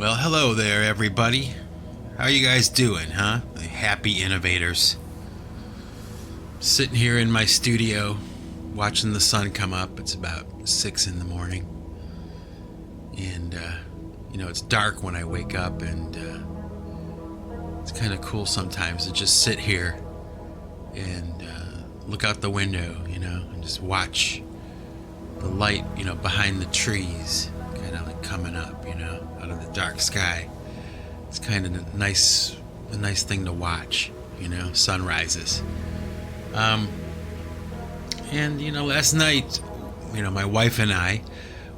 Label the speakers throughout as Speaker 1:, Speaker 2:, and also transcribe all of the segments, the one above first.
Speaker 1: Well, hello there, everybody. How you guys doing, huh? The happy innovators. Sitting here in my studio, watching the sun come up. It's about 6 in the morning. And, it's dark when I wake up, and it's kind of cool sometimes to just sit here and look out the window, and just watch the light, behind the trees, kind of like coming up, out of the dark sky. It's kind of a nice thing to watch, sunrises. Last night, my wife and I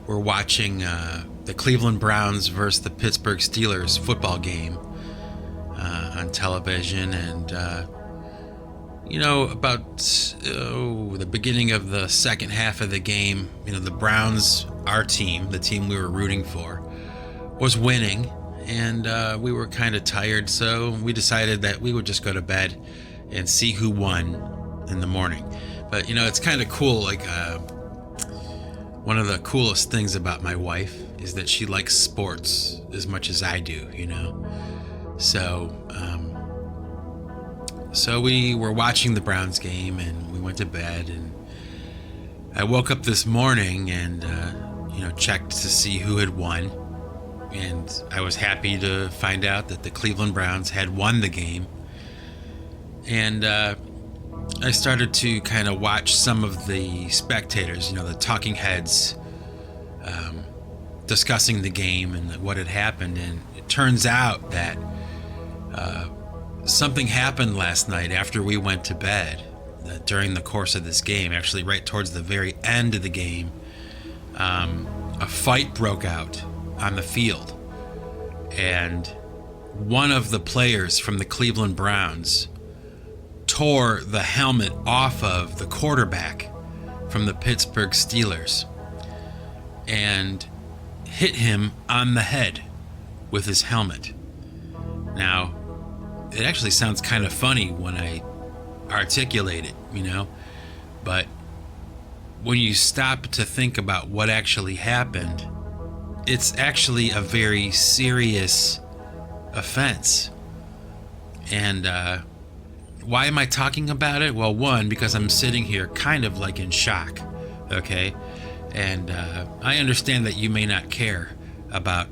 Speaker 1: were watching the Cleveland Browns versus the Pittsburgh Steelers football game on television, and about the beginning of the second half of the game, the Browns, our team, the team we were rooting for, was winning, and we were kind of tired, so we decided that we would just go to bed and see who won in the morning. But it's kind of cool. Like one of the coolest things about my wife is that she likes sports as much as I do. So we were watching the Browns game, and we went to bed, and I woke up this morning and checked to see who had won, and I was happy to find out that the Cleveland Browns had won the game. And I started to kind of watch some of the spectators, the talking heads, discussing the game and what had happened. And it turns out that something happened last night after we went to bed, during the course of this game, actually right towards the very end of the game. A fight broke out on the field, and one of the players from the Cleveland Browns tore the helmet off of the quarterback from the Pittsburgh Steelers and hit him on the head with his helmet. Now, it actually sounds kind of funny when I articulate it, but when you stop to think about what actually happened, it's actually a very serious offense. And why am I talking about it? Well, one, because I'm sitting here kind of like in shock, okay? And I understand that you may not care about,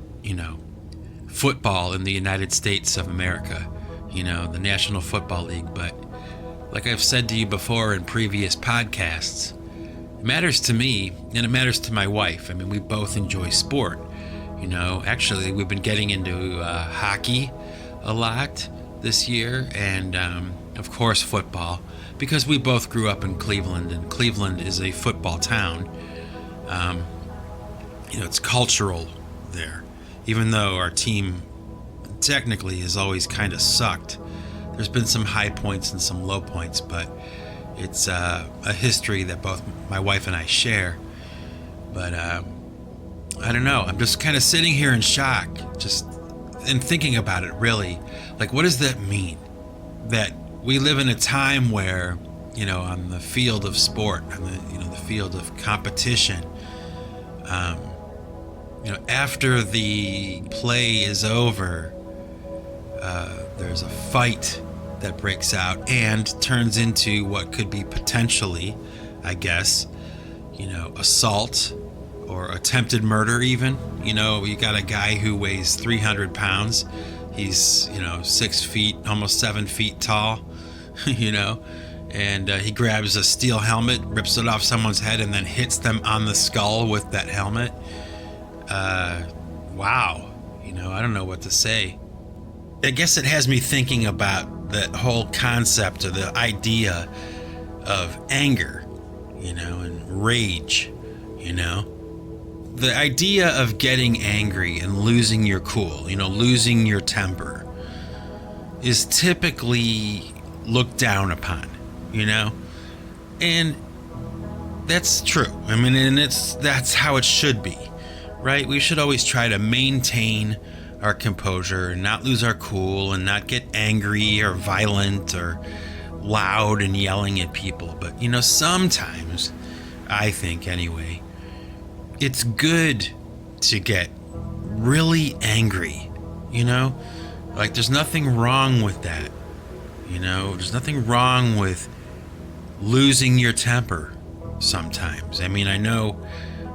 Speaker 1: football in the United States of America, the National Football League, but like I've said to you before in previous podcasts, it matters to me and it matters to my wife. I mean, we both enjoy sport. Actually, we've been getting into hockey a lot this year, and of course football, because we both grew up in Cleveland, and Cleveland is a football town. It's cultural there, even though our team technically has always kind of sucked. There's been some high points and some low points, but it's a history that both my wife and I share. But I don't know, I'm just kind of sitting here in shock, just and thinking about it, really. Like, what does that mean? That we live in a time where, on the field of sport, on the field of competition, after the play is over, there's a fight that breaks out and turns into what could be potentially, I guess, assault or attempted murder even. You got a guy who weighs 300 pounds. He's, 6 feet, almost 7 feet tall, and he grabs a steel helmet, rips it off someone's head, and then hits them on the skull with that helmet. Wow. I don't know what to say. I guess it has me thinking about that whole concept, or the idea of anger, and rage, The idea of getting angry and losing your cool, losing your temper, is typically looked down upon, and that's true. I mean, and that's how it should be, right? We should always try to maintain our composure and not lose our cool and not get angry or violent or loud and yelling at people. But, sometimes, I think anyway, it's good to get really angry Like, there's nothing wrong with that. There's nothing wrong with losing your temper sometimes. I mean, I know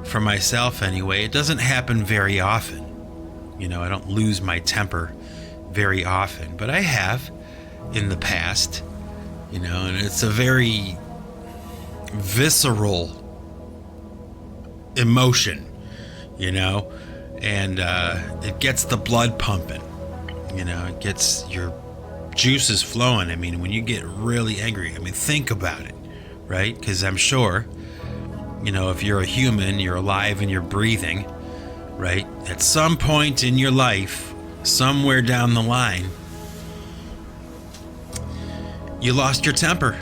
Speaker 1: for myself anyway, it doesn't happen very often. I don't lose my temper very often, but I have in the past, and it's a very visceral emotion, and it gets the blood pumping, it gets your juices flowing. I mean, when you get really angry, think about it, right? Because I'm sure, if you're a human, you're alive and you're breathing, right? At some point in your life, somewhere down the line, you lost your temper.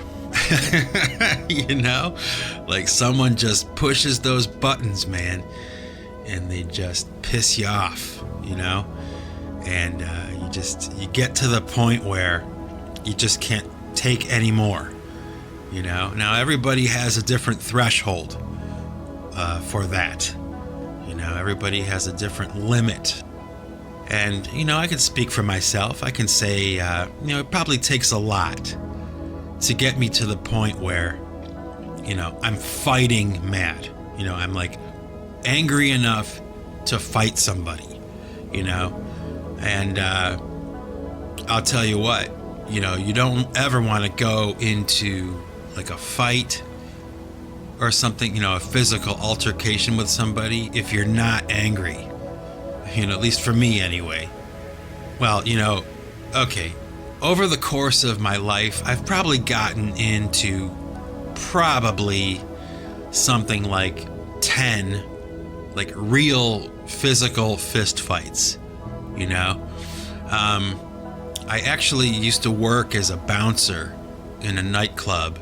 Speaker 1: Like someone just pushes those buttons, man, and they just piss you off, and you get to the point where you just can't take any more. Now everybody has a different threshold for that. Everybody has a different limit. And, I can speak for myself. I can say, it probably takes a lot to get me to the point where, I'm fighting mad. I'm like angry enough to fight somebody, and I'll tell you what, you don't ever want to go into like a fight or something, a physical altercation with somebody if you're not angry. At least for me anyway. Well, okay, over the course of my life, I've probably gotten into probably something like 10 like real physical fist fights. I actually used to work as a bouncer in a nightclub,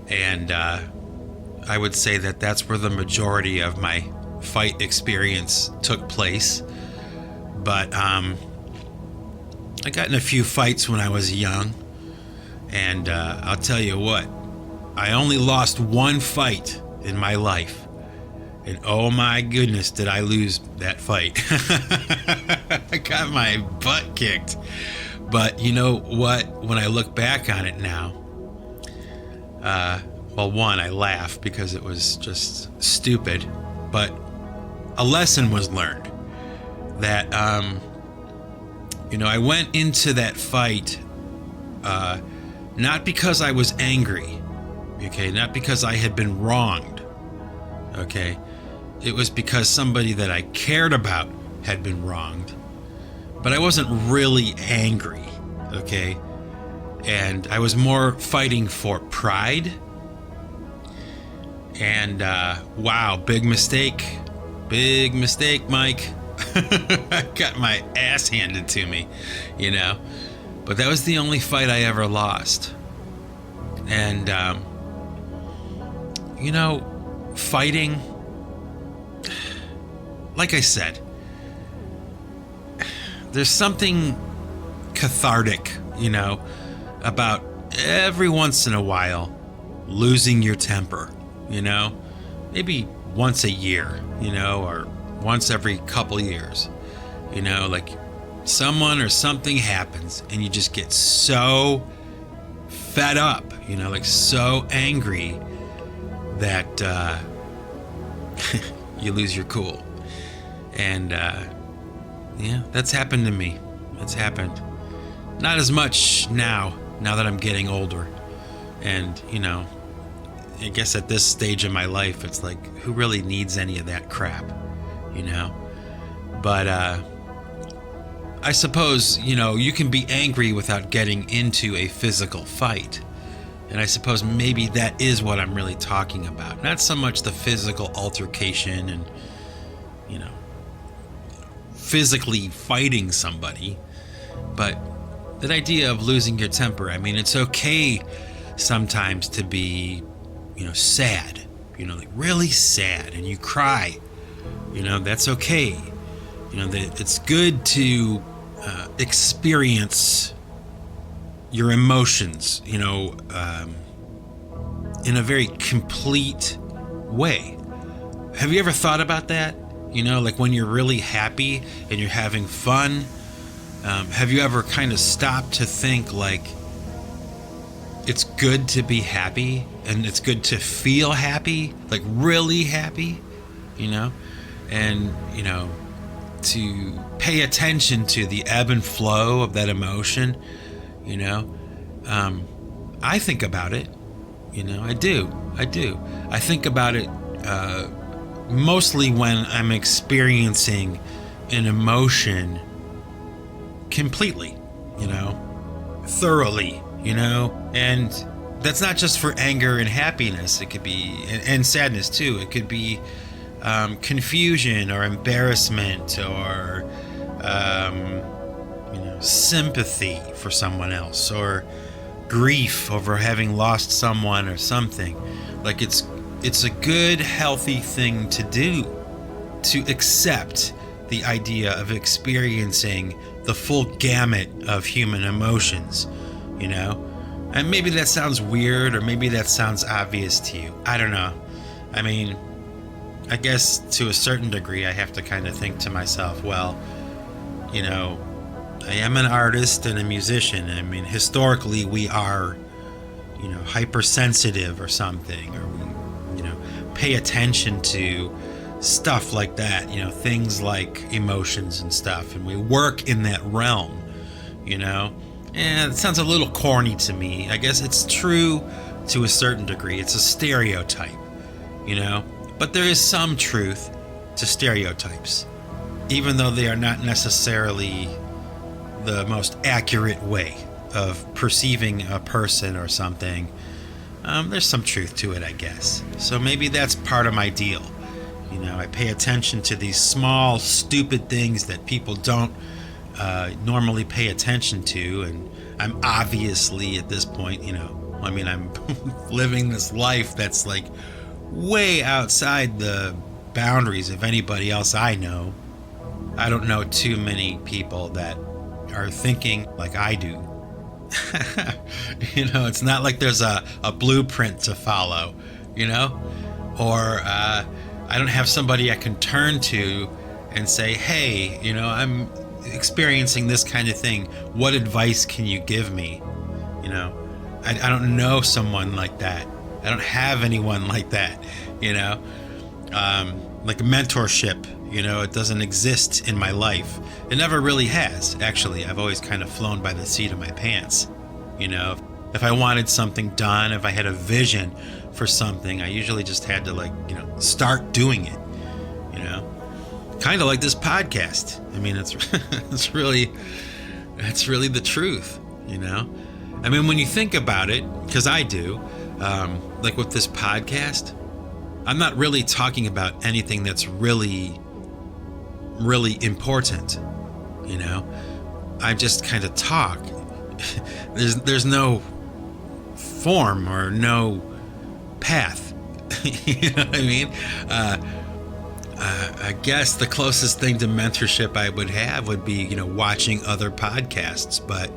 Speaker 1: and I would say that that's where the majority of my fight experience took place. But I got in a few fights when I was young, and I'll tell you what, I only lost one fight in my life, and oh my goodness, did I lose that fight. I got my butt kicked. But you know what, when I look back on it now, well, one, I laugh because it was just stupid, but a lesson was learned that, I went into that fight not because I was angry, okay, not because I had been wronged, okay, it was because somebody that I cared about had been wronged, but I wasn't really angry, okay, and I was more fighting for pride. And wow, big mistake, Mike. I got my ass handed to me, but that was the only fight I ever lost. And fighting, like I said, there's something cathartic, about every once in a while losing your temper, maybe once a year, or once every couple years, like someone or something happens and you just get so fed up, like so angry that you lose your cool. And yeah, that's happened to me. It's happened. Not as much now that I'm getting older. And, I guess at this stage in my life, it's like, who really needs any of that crap, But I suppose, you can be angry without getting into a physical fight. And I suppose maybe that is what I'm really talking about. Not so much the physical altercation and, physically fighting somebody, but that idea of losing your temper. I mean, it's okay sometimes to be, sad, like really sad, and you cry, that's okay. That it's good to experience your emotions, in a very complete way. Have you ever thought about that? Like when you're really happy and you're having fun, Have you ever kind of stopped to think like it's good to be happy and it's good to feel happy, like really happy, and, to pay attention to the ebb and flow of that emotion, I think about it, I do. I think about it mostly when I'm experiencing an emotion completely, thoroughly, and that's not just for anger and happiness. It could be, and sadness too. It could be confusion or embarrassment or, sympathy for someone else or grief over having lost someone or something. Like it's a good, healthy thing to do, to accept the idea of experiencing the full gamut of human emotions, And maybe that sounds weird, or maybe that sounds obvious to you. I don't know. I mean, I guess to a certain degree, I have to kind of think to myself, well, I am an artist and a musician. I mean, historically, we are, hypersensitive or something, or we, pay attention to stuff like that, things like emotions and stuff, and we work in that realm, and it sounds a little corny to me. I guess it's true to a certain degree. It's a stereotype, but there is some truth to stereotypes, even though they are not necessarily the most accurate way of perceiving a person or something. There's some truth to it, I guess. So maybe that's part of my deal. I pay attention to these small, stupid things that people don't normally pay attention to. And I'm obviously at this point, I'm living this life that's like way outside the boundaries of anybody else I know. I don't know too many people that are thinking like I do. It's not like there's a blueprint to follow, or I don't have somebody I can turn to and say, hey, I'm experiencing this kind of thing. What advice can you give me? I don't know someone like that. I don't have anyone like that, like a mentorship, it doesn't exist in my life. It never really has, actually. I've always kind of flown by the seat of my pants. If I wanted something done, if I had a vision for something, I usually just had to start doing it, kind of like this podcast. I mean, it's really the truth, I mean, when you think about it, because I do, like with this podcast, I'm not really talking about anything that's really important, I just kind of talk. There's no form or no path. You know what I mean? I guess the closest thing to mentorship I would have would be, watching other podcasts. But,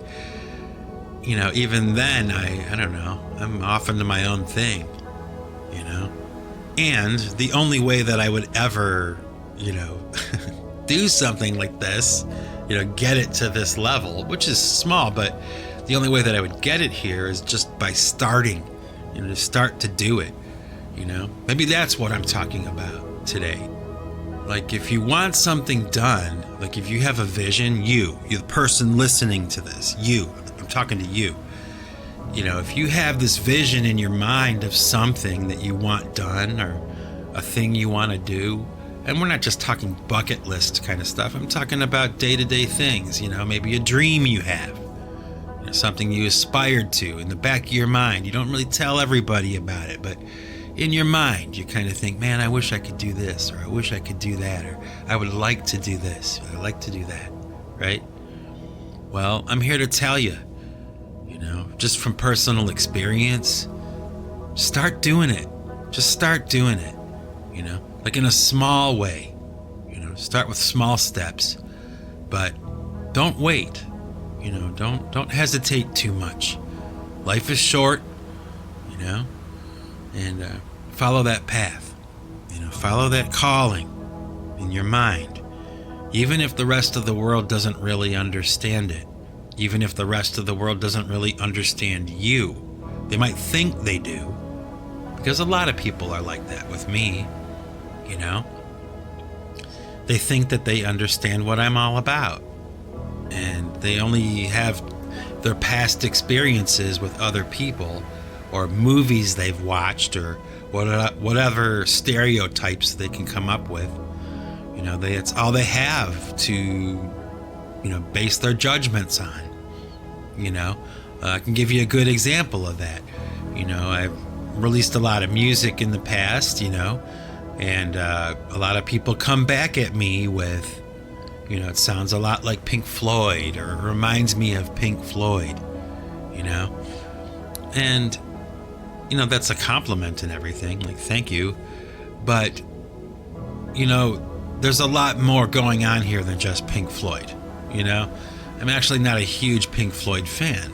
Speaker 1: even then, I don't know. I'm off into my own thing, And the only way that I would ever, do something like this, get it to this level, which is small, but the only way that I would get it here is just by starting, to start to do it, Maybe that's what I'm talking about today. Like, if you want something done, like if you have a vision, you the person listening to this, I'm talking to you. If you have this vision in your mind of something that you want done or a thing you want to do, and we're not just talking bucket list kind of stuff. I'm talking about day-to-day things, maybe a dream you have, something you aspired to in the back of your mind. You don't really tell everybody about it, but in your mind, you kind of think, man, I wish I could do this, or I wish I could do that, or I would like to do this, or I'd like to do that, right? Well, I'm here to tell you, just from personal experience, start doing it. Just start doing it, like in a small way, start with small steps, but don't wait, don't hesitate too much. Life is short, and follow that path, follow that calling in your mind. Even if the rest of the world doesn't really understand it, even if the rest of the world doesn't really understand you, they might think they do, because a lot of people are like that with me, you know? They think that they understand what I'm all about, and they only have their past experiences with other people or movies they've watched or whatever stereotypes they can come up with. You know, it's all they have to, you know, base their judgments on. You know, I can give you a good example of that. You know, I've released a lot of music in the past, you know, and a lot of people come back at me with, you know, it sounds a lot like Pink Floyd, or it reminds me of Pink Floyd, you know. And, you know, that's a compliment and everything, like, thank you. But, you know, there's a lot more going on here than just Pink Floyd, you know. I'm actually not a huge Pink Floyd fan.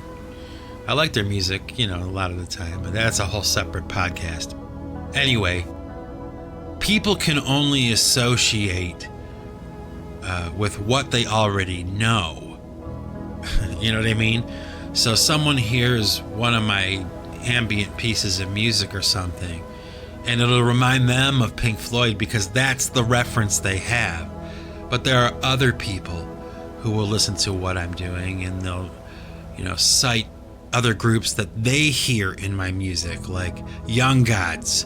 Speaker 1: I like their music, you know, a lot of the time, but that's a whole separate podcast. Anyway, people can only associate with what they already know. You know what I mean? So someone hears one of my ambient pieces of music or something, and it'll remind them of Pink Floyd because that's the reference they have. But there are other people who will listen to what I'm doing, and they'll, you know, cite other groups that they hear in my music, like Young Gods.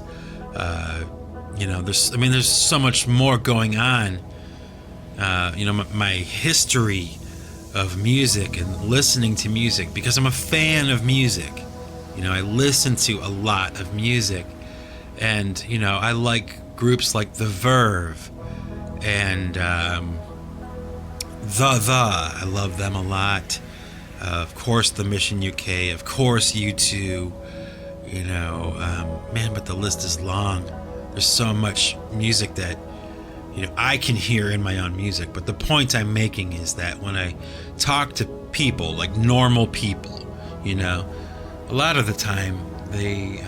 Speaker 1: You know, there's so much more going on. You know, my history of music and listening to music, because I'm a fan of music. You know, I listen to a lot of music, and, you know, I like groups like The Verve and I love them a lot. Of course, The Mission UK. Of course, U2. You know, man, but the list is long. There's so much music that, you know, I can hear in my own music. But the point I'm making is that when I talk to people, like normal people, you know, a lot of the time they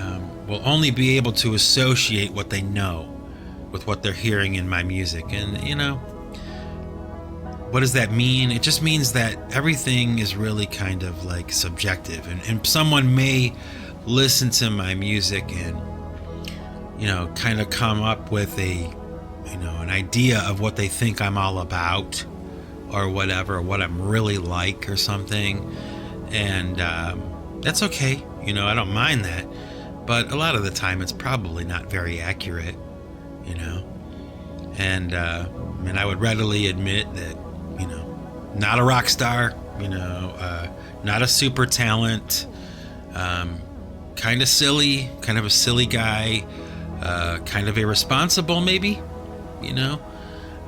Speaker 1: will only be able to associate what they know with what they're hearing in my music. And, you know, what does that mean? It just means that everything is really kind of like subjective, and someone may listen to my music and, you know, kind of come up with a, you know, an idea of what they think I'm all about or whatever, or what I'm really like or something. And that's okay. You know, I don't mind that. But a lot of the time it's probably not very accurate, you know. And I would readily admit that, you know, not a rock star, you know, not a super talent, kind of silly, kind of a silly guy, kind of irresponsible maybe, you know,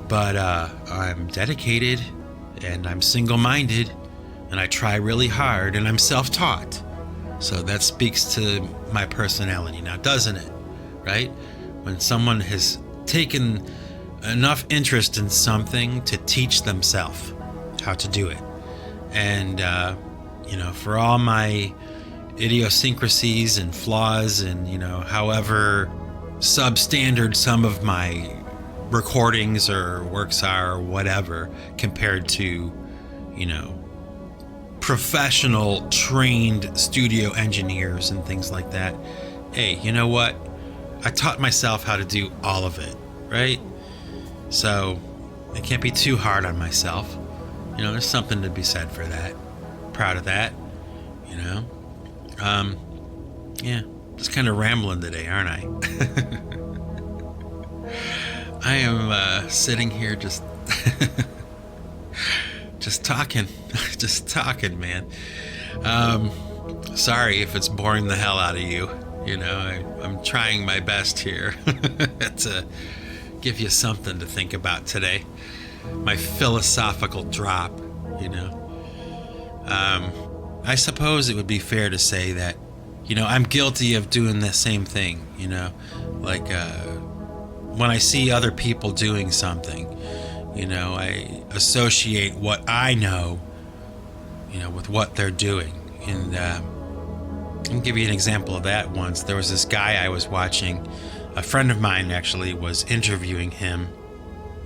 Speaker 1: but I'm dedicated, and I'm single-minded, and I try really hard, and I'm self-taught. So that speaks to my personality now, doesn't it? Right? When someone has taken enough interest in something to teach themselves how to do it. And, you know, for all my idiosyncrasies and flaws and, you know, however substandard some of my recordings or works are or whatever compared to, you know, professional trained studio engineers and things like that. Hey, you know what? I taught myself how to do all of it, right? So I can't be too hard on myself. You know, there's something to be said for that. Proud of that, you know. Yeah, just kind of rambling today, aren't I? I am sitting here just just talking, man. Sorry if it's boring the hell out of you. You know, I'm trying my best here to give you something to think about today. My philosophical drop, you know. I suppose it would be fair to say that, you know, I'm guilty of doing the same thing, you know, like when I see other people doing something, you know, I associate what I know, you know, with what they're doing. And I'll give you an example of that. Once there was this guy I was watching, a friend of mine actually was interviewing him,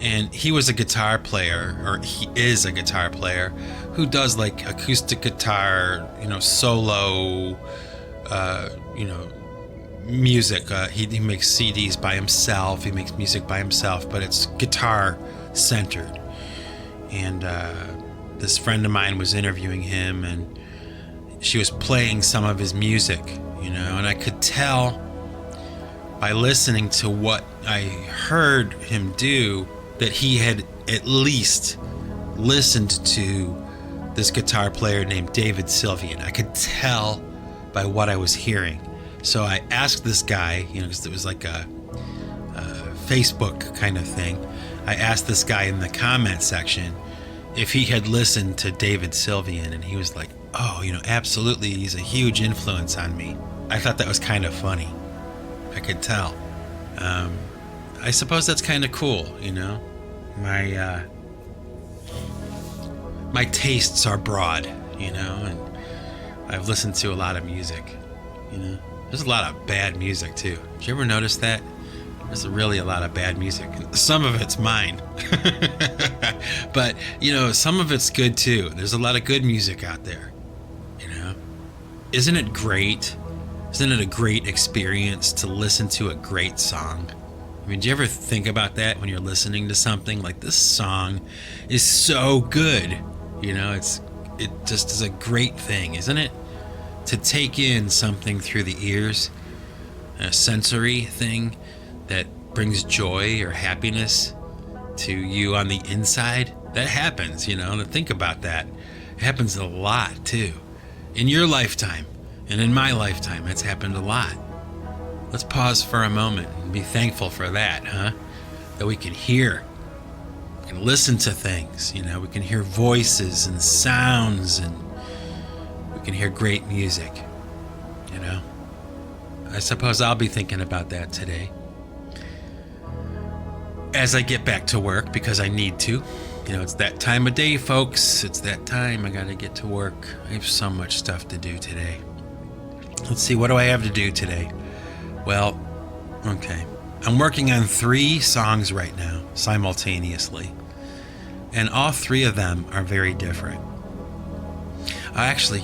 Speaker 1: And he was a guitar player, or he is a guitar player, who does like acoustic guitar, solo, music. He makes CDs by himself. He makes music by himself, but it's guitar centered. And this friend of mine was interviewing him, and she was playing some of his music, and I could tell by listening to what I heard him do that he had at least listened to this guitar player named David Sylvian. I could tell by what I was hearing. So I asked this guy, because it was like a Facebook kind of thing. I asked this guy in the comment section if he had listened to David Sylvian, and he was like, oh, absolutely, he's a huge influence on me. I thought that was kind of funny. I could tell. I suppose that's kind of cool, My tastes are broad, and I've listened to a lot of music, There's a lot of bad music, too. Did you ever notice that? There's really a lot of bad music. Some of it's mine. But, some of it's good, too. There's a lot of good music out there, Isn't it great? Isn't it a great experience to listen to a great song? I mean, do you ever think about that when you're listening to something? Like, this song is so good. It just is a great thing, isn't it? To take in something through the ears, a sensory thing that brings joy or happiness to you on the inside. That happens, to think about that. It happens a lot, too. In your lifetime and in my lifetime, it's happened a lot. Let's pause for a moment and be thankful for that, huh? That we can hear, we can listen to things, we can hear voices and sounds, and we can hear great music, I suppose I'll be thinking about that today as I get back to work, because I need to. It's that time of day, folks. It's that time. I gotta get to work. I have so much stuff to do today. Let's see, what do I have to do today? Well, okay. I'm working on 3 songs right now, simultaneously. And all 3 of them are very different. Actually,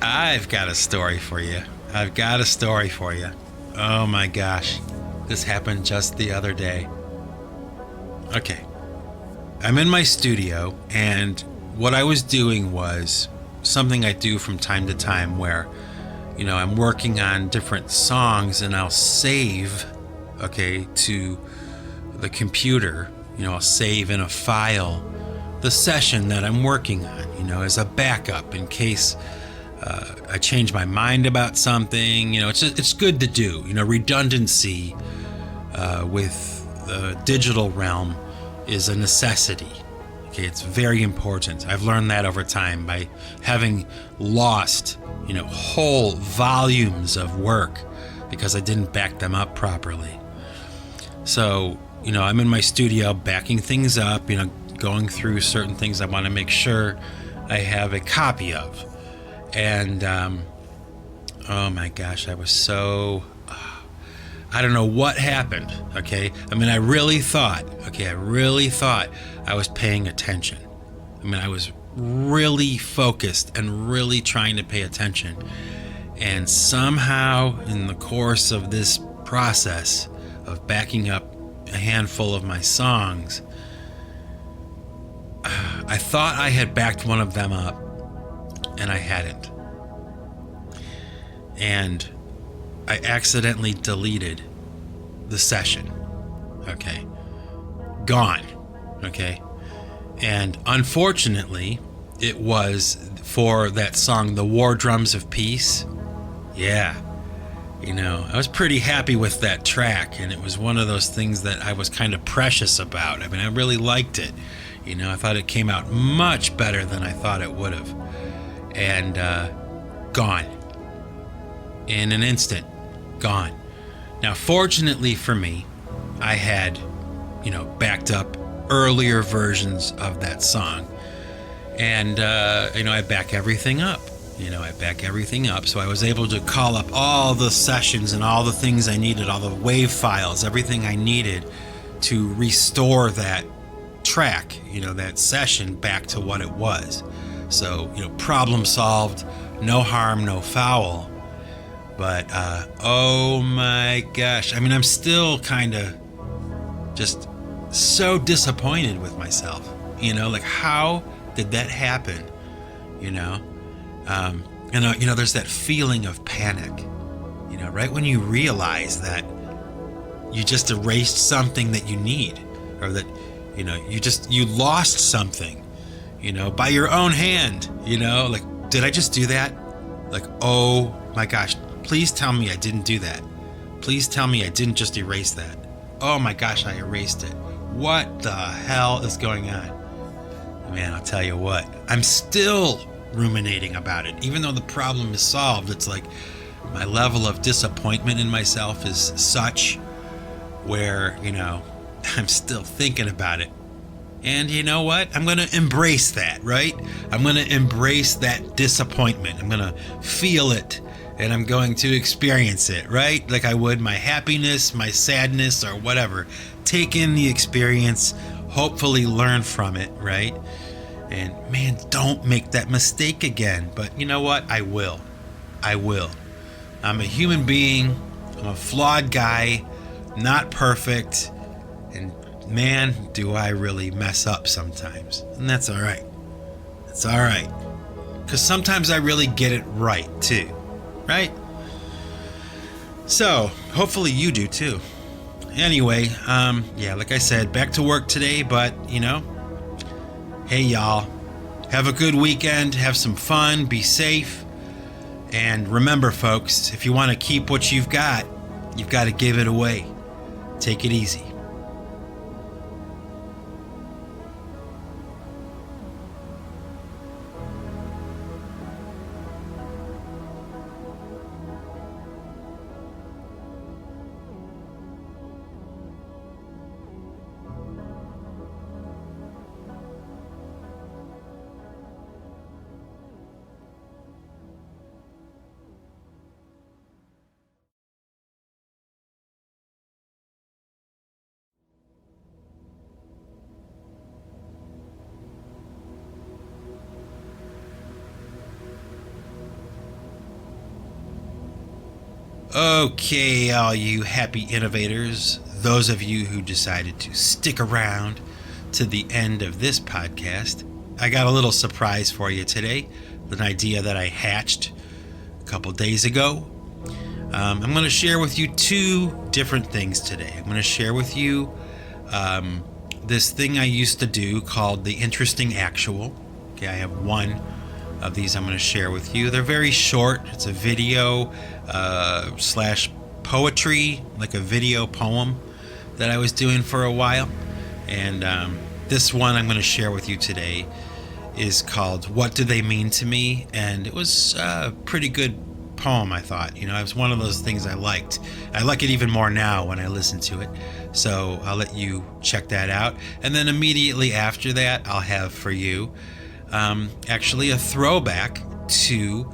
Speaker 1: I've got a story for you. Oh my gosh. This happened just the other day. Okay. I'm in my studio, and what I was doing was something I do from time to time where, I'm working on different songs, and I'll save, to the computer. I'll save in a file the session that I'm working on, as a backup in case I change my mind about something. It's good to do. Redundancy with the digital realm is a necessity. It's very important. I've learned that over time by having lost, whole volumes of work because I didn't back them up properly. So, I'm in my studio backing things up, going through certain things I want to make sure I have a copy of. And, oh my gosh, I was so, I don't know what happened, I really thought I was paying attention. I was really focused and really trying to pay attention. And somehow in the course of this process of backing up a handful of my songs, I thought I had backed one of them up, and I hadn't. And I accidentally deleted the session. Gone. And unfortunately, it was for that song, The War Drums of Peace. Yeah. I was pretty happy with that track, and it was one of those things that I was kind of precious about. I really liked it. I thought it came out much better than I thought it would have. And gone. In an instant, gone. Now, fortunately for me, I had, backed up earlier versions of that song. And, I back everything up. I back everything up. So I was able to call up all the sessions and all the things I needed, all the wave files, everything I needed to restore that track, that session back to what it was. So, problem solved, no harm, no foul. But, oh my gosh. I mean, I'm still kind of just so disappointed with myself. Like, how did that happen? There's that feeling of panic, right when you realize that you just erased something that you need, or that, you lost something, by your own hand, like, did I just do that? Like, oh my gosh, please tell me I didn't do that. Please tell me I didn't just erase that. Oh my gosh, I erased it. What the hell is going on? Man, I'll tell you what, I'm still ruminating about it. Even though the problem is solved, it's like my level of disappointment in myself is such where, I'm still thinking about it. And you know what? I'm going to embrace that, right? I'm going to embrace that disappointment. I'm going to feel it, and I'm going to experience it, right? Like I would my happiness, my sadness, or whatever. Take in the experience, hopefully learn from it, right? And man, don't make that mistake again. But you know what? I will. I'm a human being. I'm a flawed guy, not perfect. And man, do I really mess up sometimes. And that's all right. It's all right. Because sometimes I really get it right too, right? So hopefully you do too. Anyway, like I said, back to work today, but hey y'all, have a good weekend, have some fun, be safe, and remember folks, if you want to keep what you've got to give it away. Take it easy. Okay, all you happy innovators, those of you who decided to stick around to the end of this podcast, I got a little surprise for you today, an idea that I hatched a couple days ago. I'm going to share with you two different things today. I'm going to share with you this thing I used to do called the Interesting Actual. Okay, I have one of these I'm going to share with you. They're very short. It's a video slash poetry, like a video poem that I was doing for a while. And this one I'm going to share with you today is called What Do They Mean to Me? And it was a pretty good poem, I thought. It was one of those things I liked. I like it even more now when I listen to it. So I'll let you check that out. And then immediately after that, I'll have for you actually a throwback to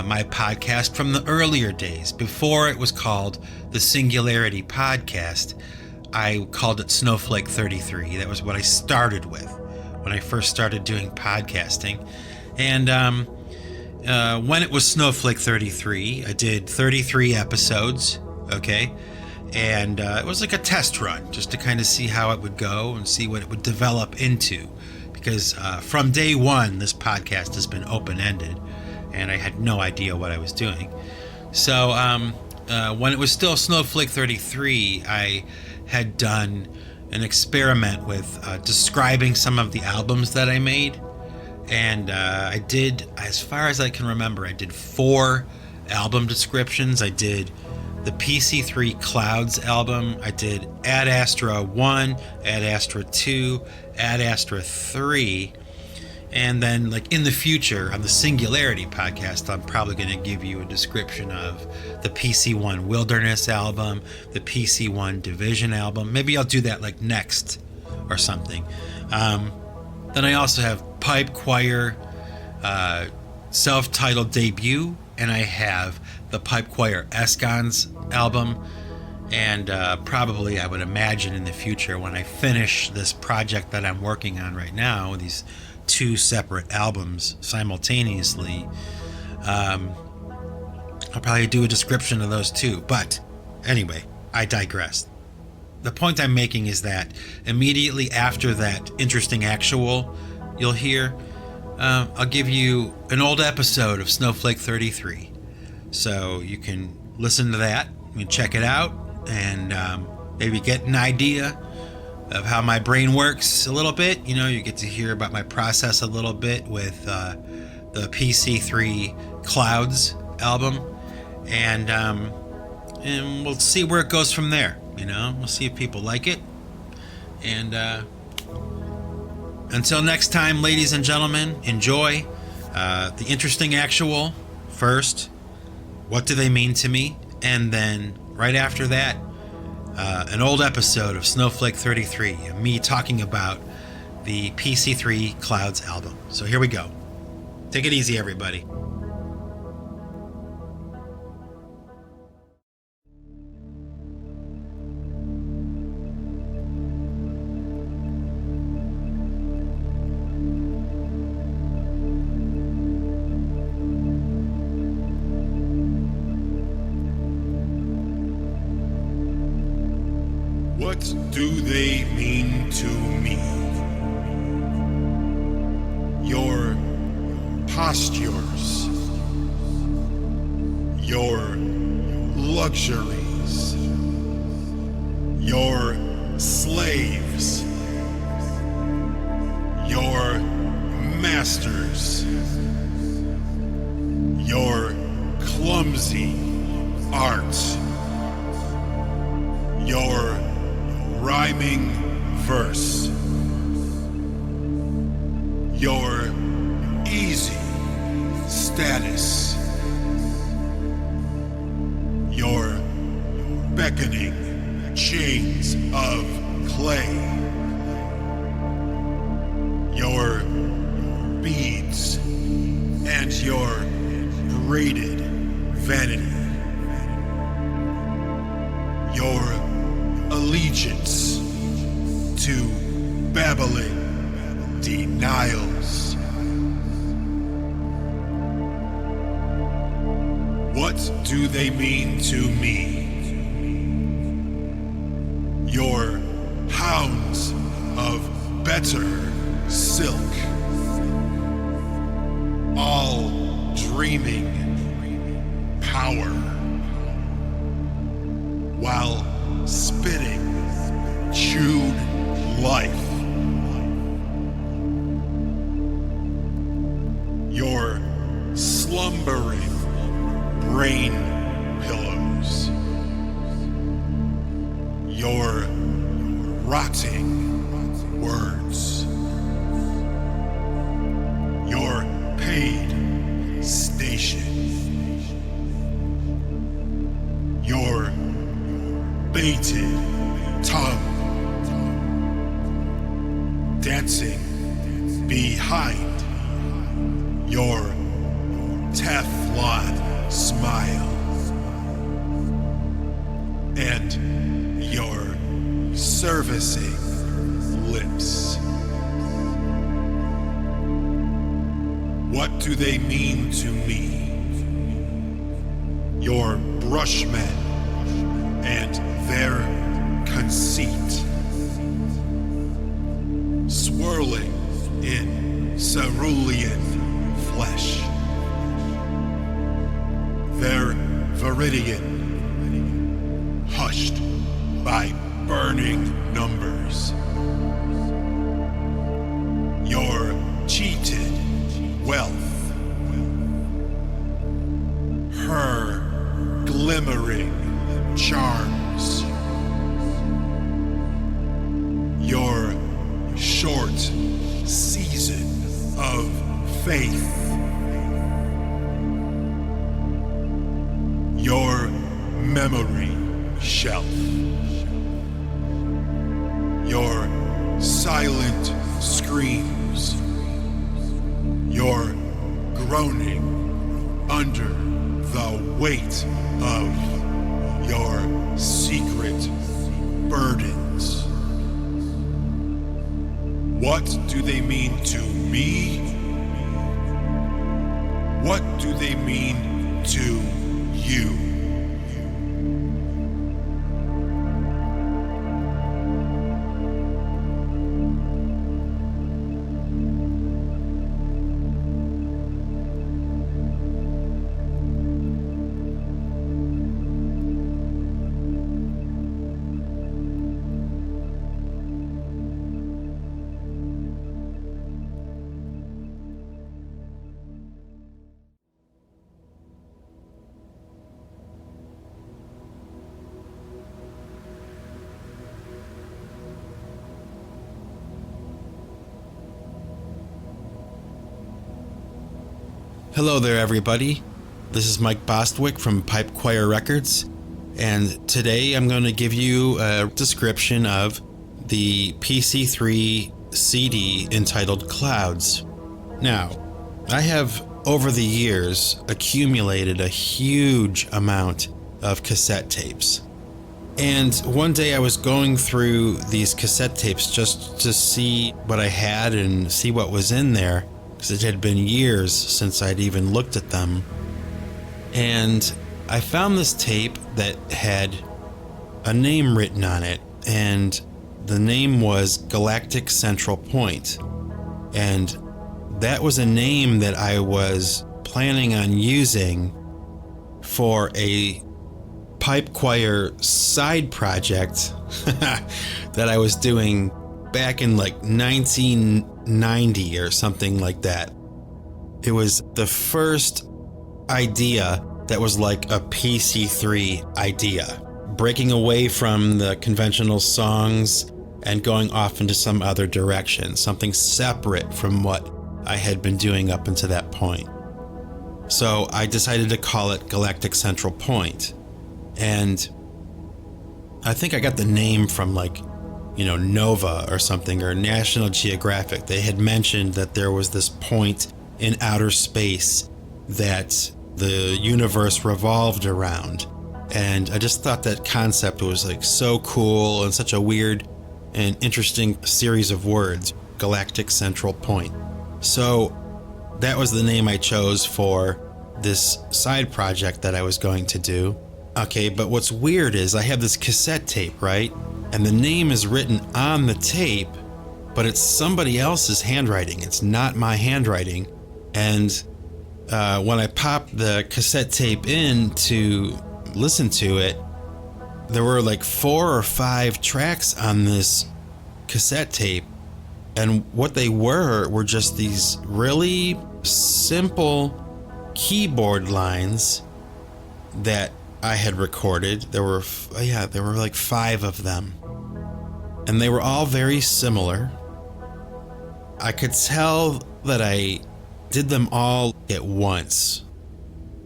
Speaker 1: my podcast from the earlier days. Before it was called the Singularity Podcast, I called it Snowflake 33. That was what I started with when I first started doing podcasting. And when it was Snowflake 33, I did 33 episodes, okay? And it was like a test run, just to kind of see how it would go and see what it would develop into. Because from day one, this podcast has been open-ended, and I had no idea what I was doing. So when it was still Snowflake 33, I had done an experiment with describing some of the albums that I made. And I did, as far as I can remember, I did 4 album descriptions. I did the PC3 Clouds album. I did Ad Astra 1, Ad Astra 2, Ad Astra 3. And then, like, in the future, on the Singularity Podcast, I'm probably going to give you a description of the PC1 Wilderness album, the PC1 Division album. Maybe I'll do that, like, next or something. Then I also have pipe, choir, self-titled debut, and I have the Pipe Choir Escons album. And probably, I would imagine in the future, when I finish this project that I'm working on right now, these two separate albums simultaneously, I'll probably do a description of those too. But anyway, I digress. The point I'm making is that immediately after that interesting actual you'll hear, I'll give you an old episode of Snowflake 33. So you can listen to that, you can check it out, and maybe get an idea of how my brain works a little bit. You know, you get to hear about my process a little bit with the PC3 Clouds album, and we'll see where it goes from there. You know, we'll see if people like it. And until next time, ladies and gentlemen, enjoy the interesting actual first. What do they mean to me? And then right after that, an old episode of Snowflake 33, me talking about the PC3 Clouds album. So here we go. Take it easy, everybody.
Speaker 2: What do they mean to me? Your postures, your luxuries, your slaves, your masters, your clumsy art, your rhyming verse, your easy status, your beckoning chains of clay, your beads and your braided vanity, your allegiance to babbling denials. What do they mean to me? Your hounds of better silk, all dreaming power, while spitting chewed life. Your slumbering brain pillows, your rotting words, your paid station, your baited tongue, dancing behind your Teflon smile, and your servicing lips. What do they mean to me? Your brushmen and their conceit, swirling in cerulean flesh, their viridian hushed by burning numbers, your cheated wealth, her glimmering charms, your short season of faith, your memory shelf, your silent screams, your groaning under the weight of your secret burdens. What do they mean to me? What do they mean to you?
Speaker 1: Hello there, everybody. This is Mike Bostwick from Pipe Choir Records, and today I'm going to give you a description of the PC3 CD entitled Clouds. Now, I have over the years accumulated a huge amount of cassette tapes. And one day I was going through these cassette tapes just to see what I had and see what was in there, because it had been years since I'd even looked at them. And I found this tape that had a name written on it, and the name was Galactic Central Point. And that was a name that I was planning on using for a pipe choir side project that I was doing back in like 1990 or something like that. It was the first idea that was like a PC3 idea, breaking away from the conventional songs and going off into some other direction, something separate from what I had been doing up until that point. So I decided to call it Galactic Central Point. And I think I got the name from like, Nova or something, or National Geographic. They had mentioned that there was this point in outer space that the universe revolved around. And I just thought that concept was like so cool and such a weird and interesting series of words, Galactic Central Point. So that was the name I chose for this side project that I was going to do. Okay, but what's weird is I have this cassette tape, right? And the name is written on the tape, but it's somebody else's handwriting. It's not my handwriting. And when I popped the cassette tape in to listen to it, there were like 4 or 5 tracks on this cassette tape. And what they were just these really simple keyboard lines that I had recorded. There were like 5 of them. And they were all very similar. I could tell that I did them all at once.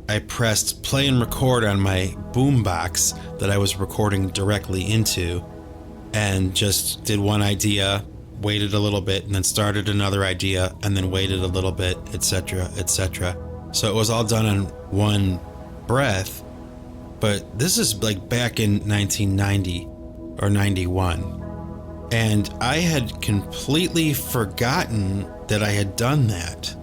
Speaker 1: I pressed play and record on my boombox that I was recording directly into, and just did one idea, waited a little bit, and then started another idea, and then waited a little bit, etc., etc. So it was all done in one breath. But this is like back in 1990 or 91. And I had completely forgotten that I had done that.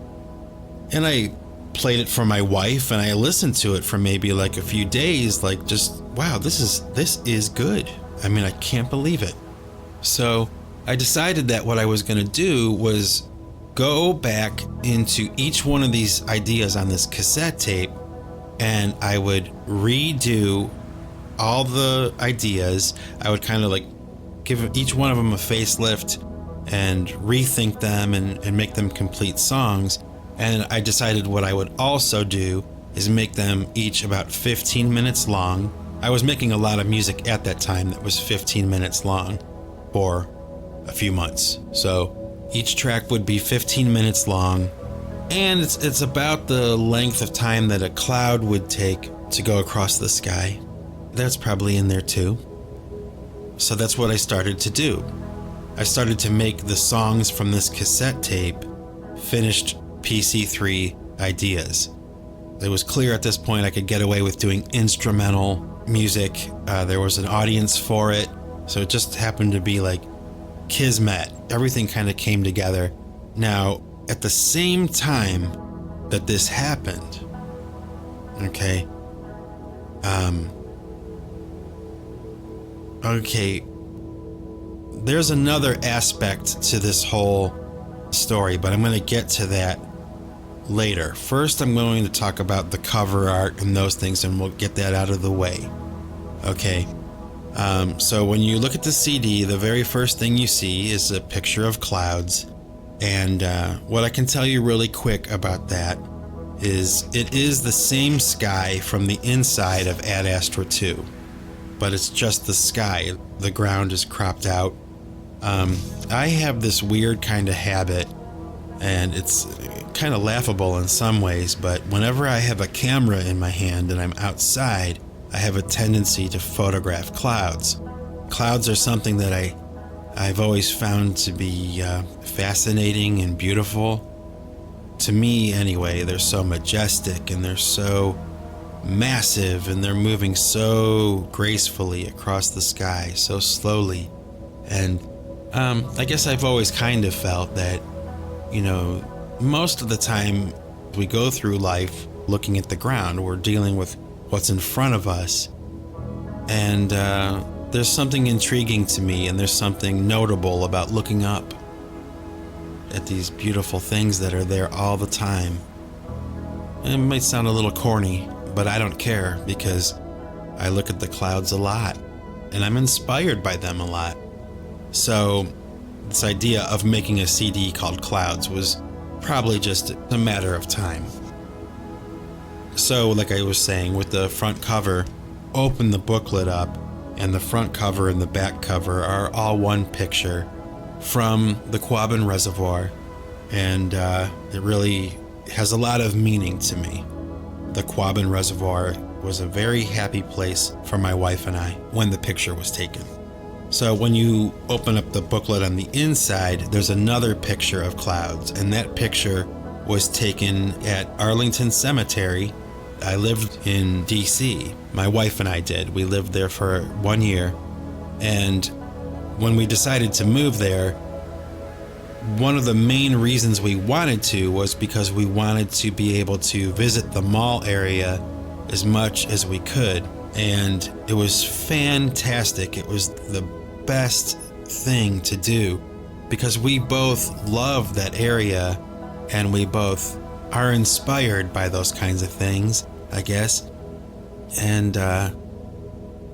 Speaker 1: And I played it for my wife, and I listened to it for maybe like a few days, like just, wow, this is good. I mean, I can't believe it. So I decided that what I was going to do was go back into each one of these ideas on this cassette tape, and I would redo all the ideas. I would kind of like give each one of them a facelift and rethink them and make them complete songs. And I decided what I would also do is make them each about 15 minutes long. I was making a lot of music at that time that was 15 minutes long for a few months. So each track would be 15 minutes long. And it's about the length of time that a cloud would take to go across the sky. That's probably in there too. So that's what I started to do. I started to make the songs from this cassette tape, finished PC3 ideas. It was clear at this point I could get away with doing instrumental music. There was an audience for it. So it just happened to be like kismet. Everything kind of came together. Now, at the same time that this happened, okay, there's another aspect to this whole story, but I'm going to get to that later. First, I'm going to talk about the cover art and those things, and we'll get that out of the way. Okay. So when you look at the CD, the very first thing you see is a picture of clouds. And what I can tell you really quick about that is it is the same sky from the inside of Ad Astra 2, but it's just the sky. The ground is cropped out. I have this weird kind of habit, and it's kind of laughable in some ways, but whenever I have a camera in my hand and I'm outside, I have a tendency to photograph clouds. Clouds are something that I've always found to be fascinating and beautiful. To me, anyway, they're so majestic and they're so massive and they're moving so gracefully across the sky, so slowly. And I guess I've always kind of felt that, most of the time we go through life looking at the ground, we're dealing with what's in front of us. And there's something intriguing to me, and there's something notable about looking up at these beautiful things that are there all the time. And it might sound a little corny, but I don't care, because I look at the clouds a lot and I'm inspired by them a lot. So this idea of making a CD called Clouds was probably just a matter of time. So like I was saying, with the front cover, open the booklet up, and the front cover and the back cover are all one picture from the Quabbin Reservoir, and it really has a lot of meaning to me. The Quabbin Reservoir was a very happy place for my wife and I when the picture was taken. So when you open up the booklet on the inside, there's another picture of clouds, and that picture was taken at Arlington Cemetery. I lived in DC. My wife and I did. We lived there for 1 year. And when we decided to move there, one of the main reasons we wanted to was because we wanted to be able to visit the mall area as much as we could. And it was fantastic. It was the best thing to do because we both love that area and we both are inspired by those kinds of things, I guess. And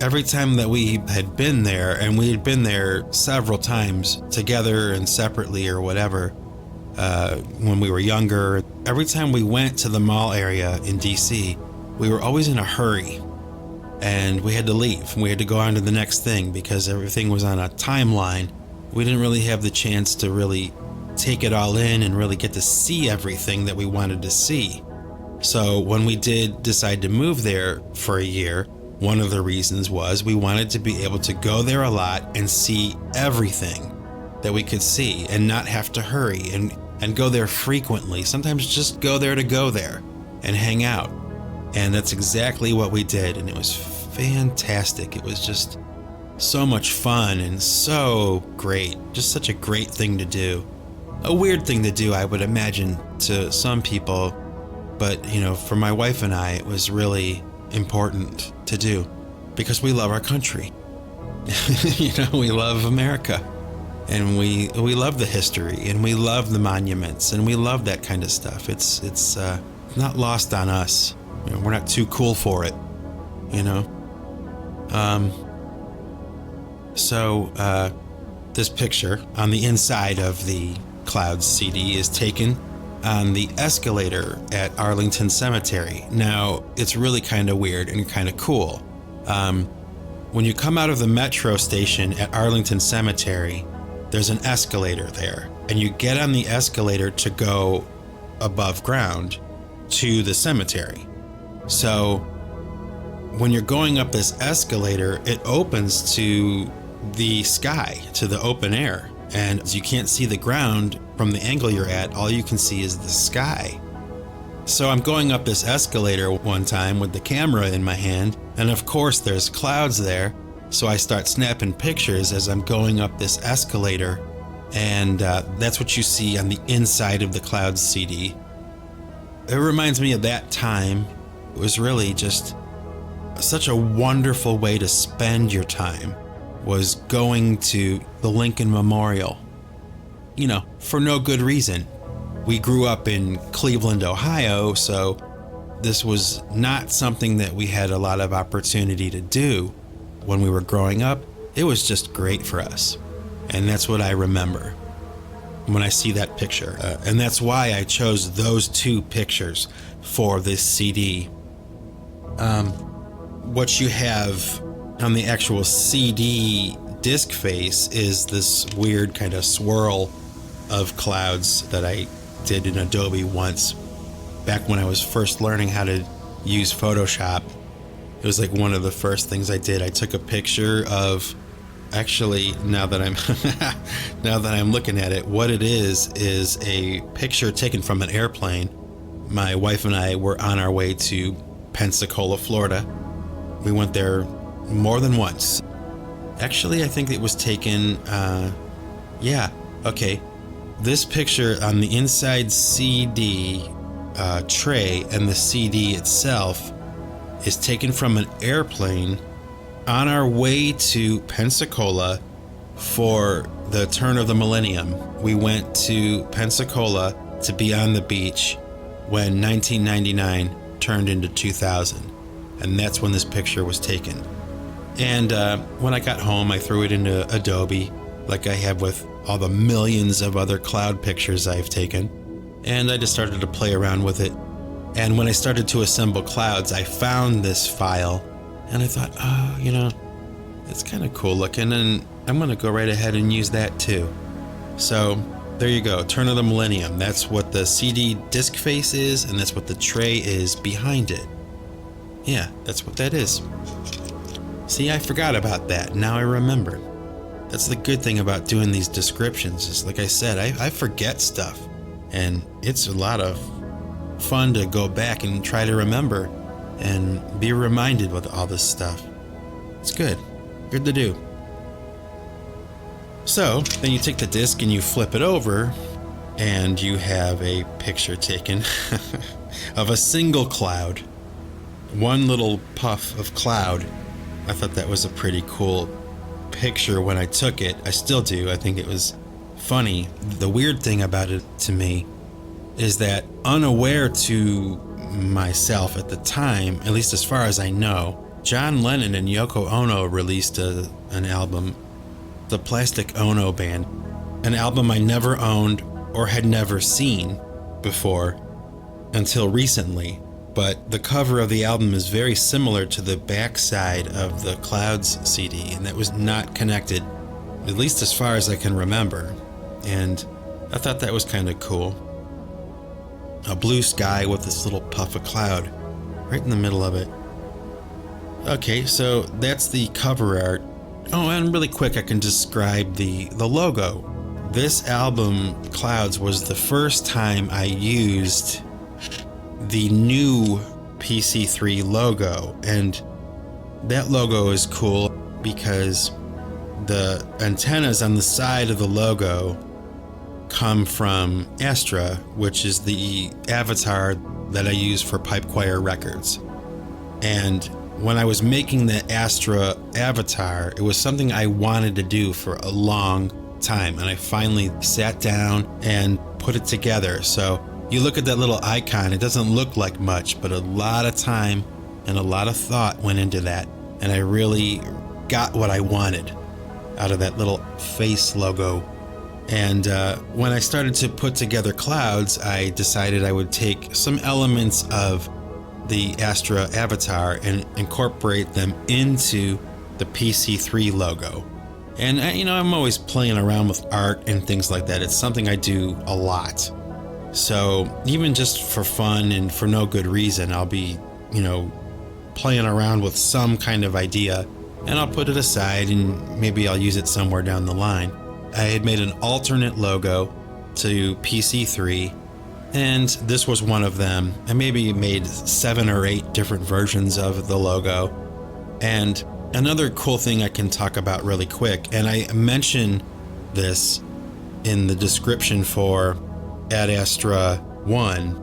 Speaker 1: every time that we had been there, and we had been there several times together and separately or whatever, when we were younger, every time we went to the mall area in DC, we were always in a hurry. And we had to leave. We had to go on to the next thing because everything was on a timeline. We didn't really have the chance to really take it all in and really get to see everything that we wanted to see. So when we did decide to move there for a year, one of the reasons was we wanted to be able to go there a lot and see everything that we could see and not have to hurry and go there frequently. Sometimes just go there to go there and hang out. And that's exactly what we did, and it was fantastic. It was just so much fun and so great. Just such a great thing to do. A weird thing to do, I would imagine, to some people, but, for my wife and I, it was really important to do because we love our country. We love America, and we love the history, and we love the monuments, and we love that kind of stuff. It's not lost on us. We're not too cool for it, So this picture on the inside of the Clouds CD is taken on the escalator at Arlington Cemetery. Now, it's really kind of weird and kind of cool. When you come out of the metro station at Arlington Cemetery, there's an escalator there, and you get on the escalator to go above ground to the cemetery. So when you're going up this escalator, it opens to the sky, to the open air. And you can't see the ground from the angle you're at. All you can see is the sky.
Speaker 3: So I'm going up this escalator one time with the camera in my hand, and of course there's clouds there. So I start snapping pictures as I'm going up this escalator, and that's what you see on the inside of the Clouds CD. It reminds me of that time. It was really just such a wonderful way to spend your time, was going to the Lincoln Memorial. You know, for no good reason. We grew up in Cleveland, Ohio, so this was not something that we had a lot of opportunity to do when we were growing up. It was just great for us. And that's what I remember when I see that picture. And that's why I chose those two pictures for this CD. What you have on the actual CD disc face is this weird kind of swirl of clouds that I did in Adobe once, back when I was first learning how to use Photoshop. It was like one of the first things I did. I took a picture of, actually, now that I'm looking at it, what it is a picture taken from an airplane. My wife and I were on our way to Pensacola, Florida. We went there more than once. Actually, I think it was taken, This picture on the inside CD tray and the CD itself is taken from an airplane on our way to Pensacola for the turn of the millennium. We went to Pensacola to be on the beach when 1999 turned into 2000. And that's when this picture was taken. And when I got home, I threw it into Adobe, like I have with all the millions of other cloud pictures I've taken. And I just started to play around with it. And when I started to assemble clouds, I found this file. And I thought, it's kind of cool looking, and I'm going to go right ahead and use that too. So there you go, Turn of the Millennium. That's what the CD disc face is, and that's what the tray is behind it. Yeah, that's what that is. See, I forgot about that. Now I remember. That's the good thing about doing these descriptions, is like I said, I forget stuff. And it's a lot of fun to go back and try to remember and be reminded with all this stuff. It's good. Good to do. So, then you take the disc and you flip it over, and you have a picture taken of a single cloud. One little puff of cloud. I thought that was a pretty cool picture when I took it. I still do. I think it was funny. The weird thing about it to me is that, unaware to myself at the time, at least as far as I know, John Lennon and Yoko Ono released an album, the Plastic Ono Band, an album I never owned or had never seen before until recently. But the cover of the album is very similar to the backside of the Clouds CD, and that was not connected, at least as far as I can remember. And I thought that was kind of cool. A blue sky with this little puff of cloud right in the middle of it. Okay, so that's the cover art. Oh, and really quick, I can describe the logo. This album, Clouds, was the first time I used the new PC3 logo, and that logo is cool because the antennas on the side of the logo come from Astra, which is the avatar that I use for Pipe Choir Records. And when I was making the Astra avatar, it was something I wanted to do for a long time, and I finally sat down and put it together. So you look at that little icon, it doesn't look like much, but a lot of time and a lot of thought went into that, and I really got what I wanted out of that little face logo. And when I started to put together Clouds, I decided I would take some elements of the Astra avatar and incorporate them into the PC3 logo. And I'm always playing around with art and things like that. It's something I do a lot. So even just for fun and for no good reason, I'll be, playing around with some kind of idea, and I'll put it aside and maybe I'll use it somewhere down the line. I had made an alternate logo to PC3, And this was one of them. I maybe made 7 or 8 different versions of the logo. And another cool thing I can talk about really quick, and I mention this in the description for Ad Astra 1,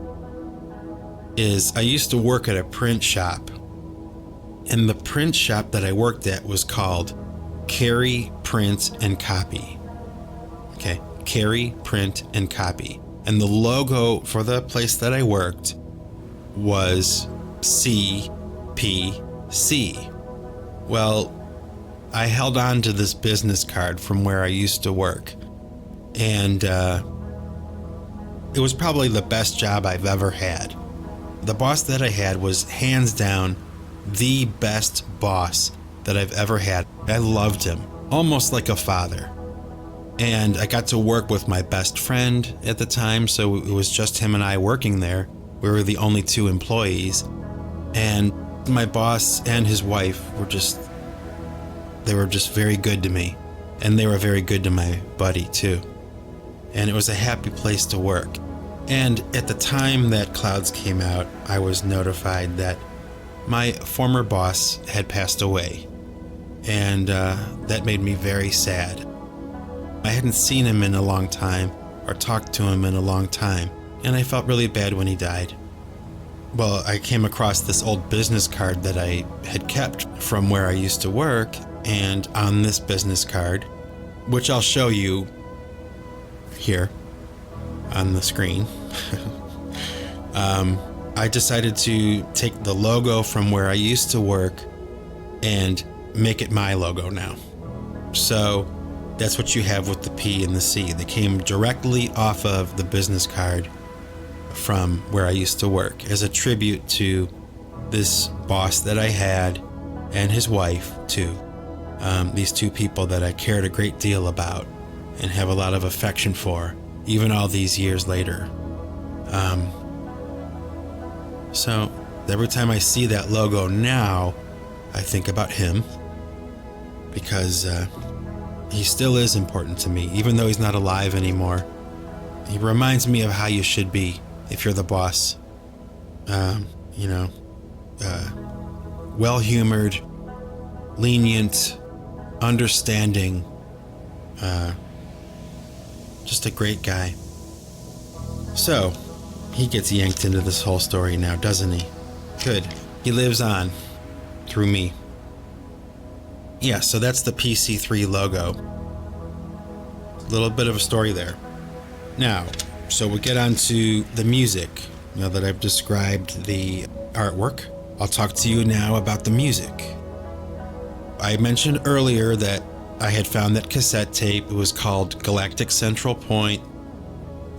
Speaker 3: is I used to work at a print shop. And the print shop that I worked at was called Carry, Print, and Copy. Okay, Carry, Print, and Copy. And the logo for the place that I worked was CPC. Well, I held on to this business card from where I used to work. And it was probably the best job I've ever had. The boss that I had was hands down the best boss that I've ever had. I loved him, almost like a father. And I got to work with my best friend at the time, so it was just him and I working there. We were the only 2 employees. And my boss and his wife were just very good to me. And they were very good to my buddy too. And it was a happy place to work. And at the time that Clouds came out, I was notified that my former boss had passed away. And that made me very sad. I hadn't seen him in a long time or talked to him in a long time, and I felt really bad when he died. Well, I came across this old business card that I had kept from where I used to work, and on this business card, which I'll show you here on the screen, I decided to take the logo from where I used to work and make it my logo now. So that's what you have with the P and the C. They came directly off of the business card from where I used to work as a tribute to this boss that I had and his wife too. These 2 people that I cared a great deal about and have a lot of affection for, even all these years later. So every time I see that logo now, I think about him because he still is important to me, even though he's not alive anymore. He reminds me of how you should be if you're the boss. Well-humored, lenient, understanding, just a great guy. So, he gets yanked into this whole story now, doesn't he? Good. He lives on through me. Yeah, so that's the PC3 logo. A little bit of a story there. Now, so we'll get on to the music. Now that I've described the artwork, I'll talk to you now about the music. I mentioned earlier that I had found that cassette tape. It was called Galactic Central Point.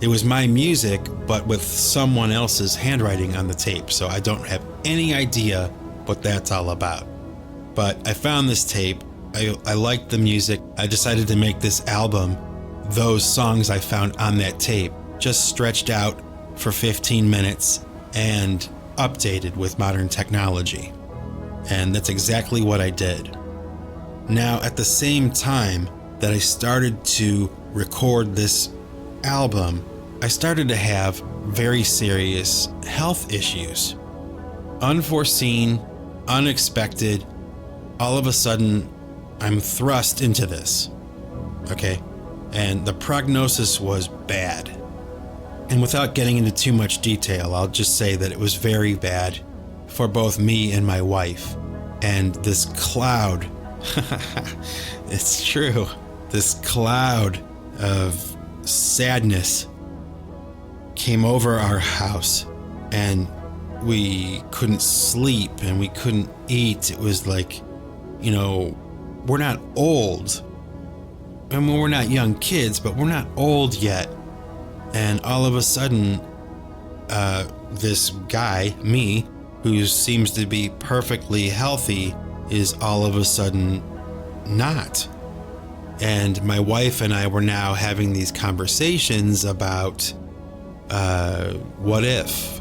Speaker 3: It was my music, but with someone else's handwriting on the tape, so I don't have any idea what that's all about. But I found this tape. I liked the music. I decided to make this album, those songs I found on that tape, just stretched out for 15 minutes and updated with modern technology. And that's exactly what I did. Now, at the same time that I started to record this album, I started to have very serious health issues. Unforeseen, unexpected. All of a sudden, I'm thrust into this. Okay? And the prognosis was bad. And without getting into too much detail, I'll just say that it was very bad for both me and my wife. And this cloud, it's true, this cloud of sadness came over our house, and we couldn't sleep and we couldn't eat. It was like, we're not old. I mean, we're not young kids, but we're not old yet. And all of a sudden, this guy, me, who seems to be perfectly healthy, is all of a sudden not. And my wife and I were now having these conversations about what if?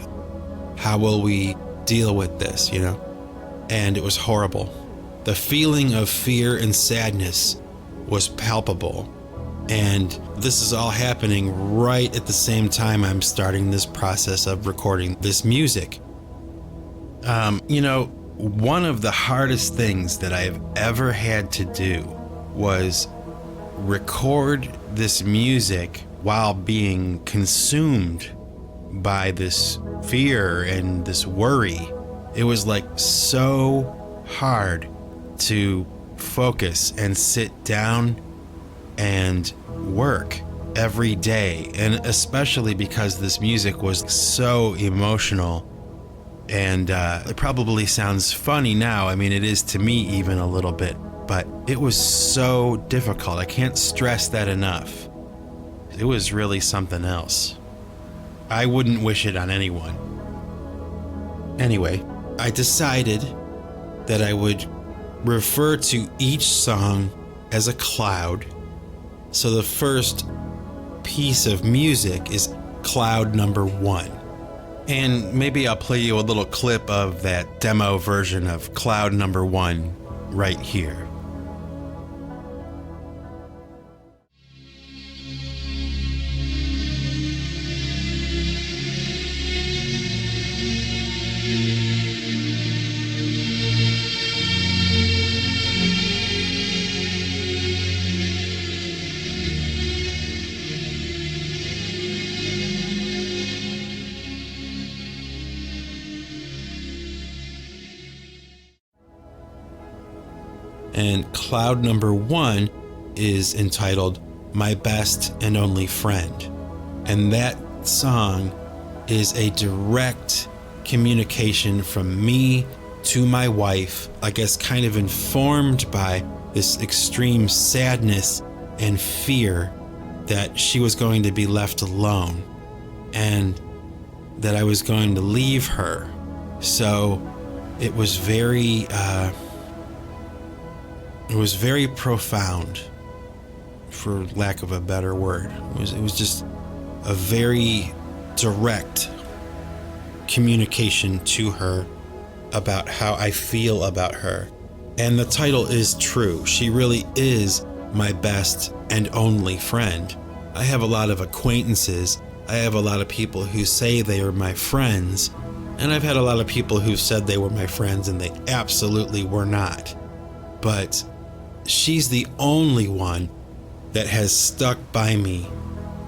Speaker 3: How will we deal with this, And it was horrible. The feeling of fear and sadness was palpable. And this is all happening right at the same time I'm starting this process of recording this music. One of the hardest things that I've ever had to do was record this music while being consumed by this fear and this worry. It was like so hard to focus and sit down and work every day, and especially because this music was so emotional. And it probably sounds funny now. I mean, it is to me even a little bit, but it was so difficult. I can't stress that enough. It was really something else. I wouldn't wish it on anyone. Anyway, I decided that I would refer to each song as a cloud. So the first piece of music is cloud number 1. And maybe I'll play you a little clip of that demo version of cloud number 1 right here. And cloud number 1 is entitled My Best and Only Friend. And that song is a direct communication from me to my wife, I guess kind of informed by this extreme sadness and fear that she was going to be left alone and that I was going to leave her. So it was very profound, for lack of a better word. It was just a very direct communication to her about how I feel about her. And the title is true. She really is my best and only friend. I have a lot of acquaintances. I have a lot of people who say they are my friends. And I've had a lot of people who said they were my friends and they absolutely were not. But she's the only one that has stuck by me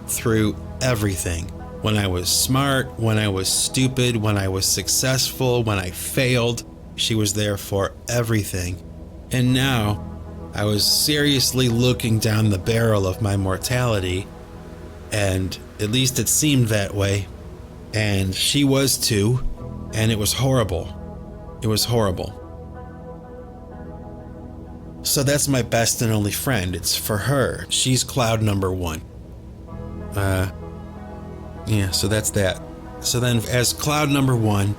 Speaker 3: through everything. When I was smart, when I was stupid, when I was successful, when I failed, she was there for everything. And now I was seriously looking down the barrel of my mortality, and at least it seemed that way. And she was too, and it was horrible. It was horrible. So that's my best and only friend. It's for her. She's cloud number 1. So that's that. So then as cloud number 1,